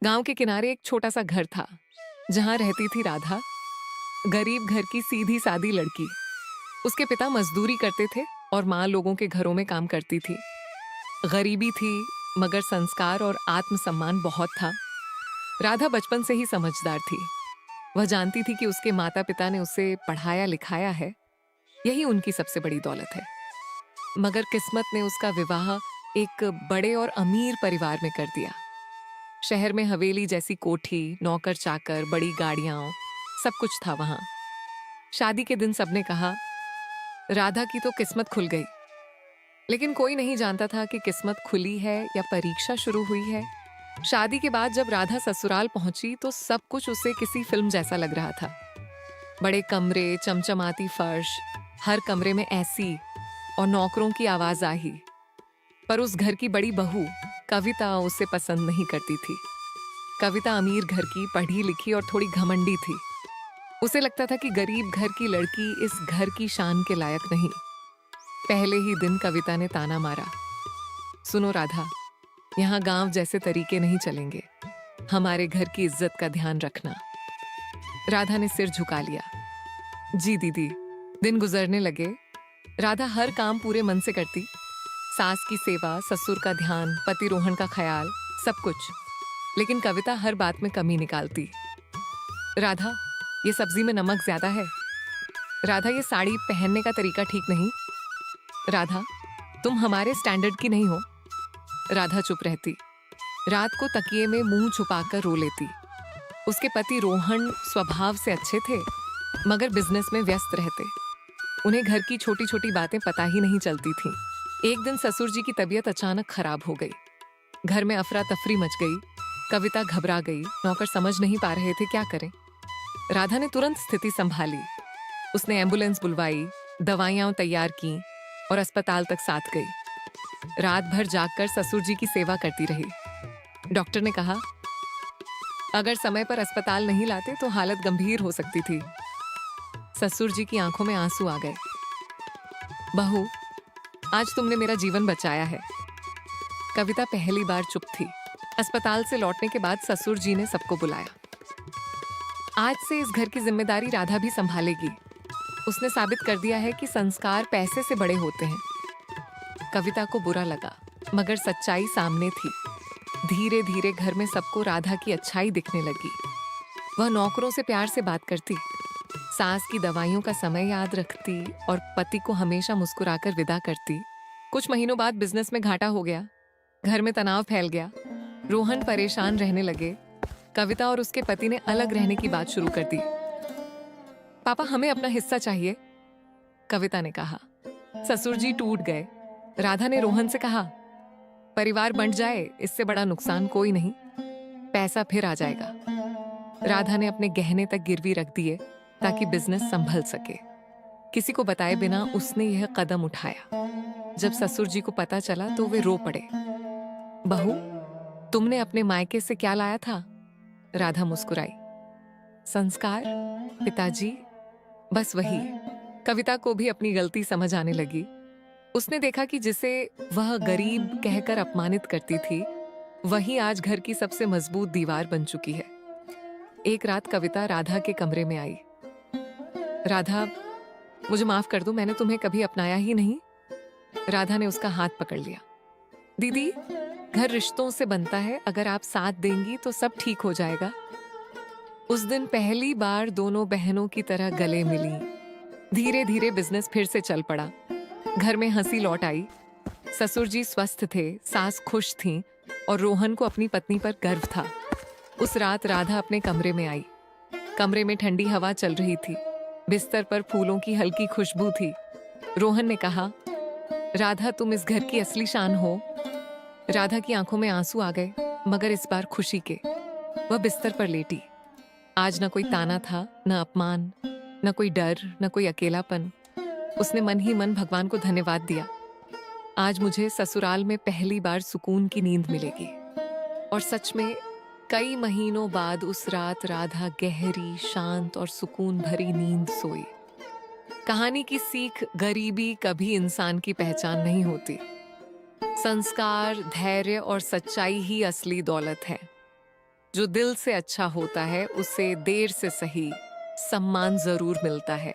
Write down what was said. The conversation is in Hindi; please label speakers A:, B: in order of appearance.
A: गांव के किनारे एक छोटा सा घर था जहां रहती थी राधा। गरीब घर की सीधी सादी लड़की। उसके पिता मजदूरी करते थे और माँ लोगों के घरों में काम करती थी। गरीबी थी मगर संस्कार और आत्मसम्मान बहुत था। राधा बचपन से ही समझदार थी। वह जानती थी कि उसके माता पिता ने उसे पढ़ाया लिखाया है, यही उनकी सबसे बड़ी दौलत है। मगर किस्मत ने उसका विवाह एक बड़े और अमीर परिवार में कर दिया। शहर में हवेली जैसी कोठी, नौकर चाकर, बड़ी गाड़ियां, सब कुछ था वहां। शादी के दिन सबने कहा राधा की तो किस्मत खुल गई। लेकिन कोई नहीं जानता था कि किस्मत खुली है या परीक्षा शुरू हुई है। शादी के बाद जब राधा ससुराल पहुंची तो सब कुछ उसे किसी फिल्म जैसा लग रहा था। बड़े कमरे, चमचमाती फर्श, हर कमरे में ऐसी और नौकरों की आवाज आई। पर उस घर की बड़ी बहू कविता उसे पसंद नहीं करती थी। कविता अमीर घर की, पढ़ी लिखी और थोड़ी घमंडी थी। उसे लगता था कि गरीब घर की लड़की इस घर की शान के लायक नहीं। पहले ही दिन कविता ने ताना मारा, सुनो राधा, यहाँ गांव जैसे तरीके नहीं चलेंगे। हमारे घर की इज्जत का ध्यान रखना। राधा ने सिर झुका लिया। जी दीदी। दिन गुजरने लगे। राधा हर काम पूरे मन से करती। सास की सेवा, ससुर का ध्यान, पति रोहन का ख्याल, सब कुछ। लेकिन कविता हर बात में कमी निकालती। राधा, ये सब्जी में नमक ज्यादा है। राधा, ये साड़ी पहनने का तरीका ठीक नहीं। राधा, तुम हमारे स्टैंडर्ड की नहीं हो। राधा चुप रहती। रात को तकिए में मुंह छुपाकर रो लेती। उसके पति रोहन स्वभाव से अच्छे थे मगर बिजनेस में व्यस्त रहते। उन्हें घर की छोटी छोटी बातें पता ही नहीं चलती थीं। एक दिन ससुर जी की तबीयत अचानक खराब हो गई। घर में अफरा तफरी मच गई। कविता घबरा गई। नौकर समझ नहीं पा रहे थे क्या करें। राधा ने तुरंत स्थिति संभाली। उसने एम्बुलेंस बुलवाई, दवाइयां तैयार की और अस्पताल तक साथ गई। रात भर जागकर ससुर जी की सेवा करती रही। डॉक्टर ने कहा अगर समय पर अस्पताल नहीं लाते तो हालत गंभीर हो सकती थी। ससुर जी की आंखों में आंसू आ गए। बहू, आज तुमने मेरा जीवन बचाया है। कविता पहली बार चुप थी। अस्पताल से लौटने के बाद ससुर जी ने सबको बुलाया। आज से इस घर की जिम्मेदारी राधा भी संभालेगी। उसने साबित कर दिया है कि संस्कार पैसे से बड़े होते हैं। कविता को बुरा लगा मगर सच्चाई सामने थी। धीरे धीरे घर में सबको राधा की अच्छाई दिखने लगी। वह नौकरों से प्यार से बात करती, सास की दवाइयों का समय याद रखती और पति को हमेशा मुस्कुराकर विदा करती। कुछ महीनों बाद बिजनेस में घाटा हो गया। घर में तनाव फैल गया। रोहन परेशान रहने लगे। कविता और उसके पति ने अलग रहने की बात शुरू कर दी। पापा, हमें अपना हिस्सा चाहिए, कविता ने कहा। ससुर जी टूट गए। राधा ने रोहन से कहा परिवार बंट जाए, इससे बड़ा नुकसान कोई नहीं, पैसा फिर आ जाएगा। राधा ने अपने गहने तक गिरवी रख दिए ताकि बिजनेस संभल सके। किसी को बताए बिना उसने यह कदम उठाया। जब ससुर जी को पता चला तो वे रो पड़े। बहू, तुमने अपने मायके से क्या लाया था? राधा मुस्कुराई। संस्कार, पिताजी, बस वही। कविता को भी अपनी गलती समझ आने लगी। उसने देखा कि जिसे वह गरीब कहकर अपमानित करती थी वही आज घर की सबसे मजबूत दीवार बन चुकी है। एक रात कविता राधा के कमरे में आई। राधा, मुझे माफ कर दो, मैंने तुम्हें कभी अपनाया ही नहीं। राधा ने उसका हाथ पकड़ लिया। दीदी, घर रिश्तों से बनता है, अगर आप साथ देंगी तो सब ठीक हो जाएगा। उस दिन पहली बार दोनों बहनों की तरह गले मिली। धीरे धीरे बिजनेस फिर से चल पड़ा। घर में हंसी लौट आई। ससुर जी स्वस्थ थे, सास खुश थी और रोहन को अपनी पत्नी पर गर्व था। उस रात राधा अपने कमरे में आई। कमरे में ठंडी हवा चल रही थी। बिस्तर पर फूलों की हल्की खुशबू थी। रोहन ने कहा राधा, तुम इस घर की असली शान हो। राधा की आंखों में आंसू आ गए मगर इस बार खुशी के। वह बिस्तर पर लेटी। आज न कोई ताना था, न अपमान, न कोई डर, न कोई अकेलापन। उसने मन ही मन भगवान को धन्यवाद दिया। आज मुझे ससुराल में पहली बार सुकून की नींद मिलेगी। और सच में कई महीनों बाद उस रात राधा गहरी, शांत और सुकून भरी नींद सोई। कहानी की सीख, गरीबी कभी इंसान की पहचान नहीं होती। संस्कार, धैर्य और सच्चाई ही असली दौलत है। जो दिल से अच्छा होता है उसे देर से सही सम्मान जरूर मिलता है।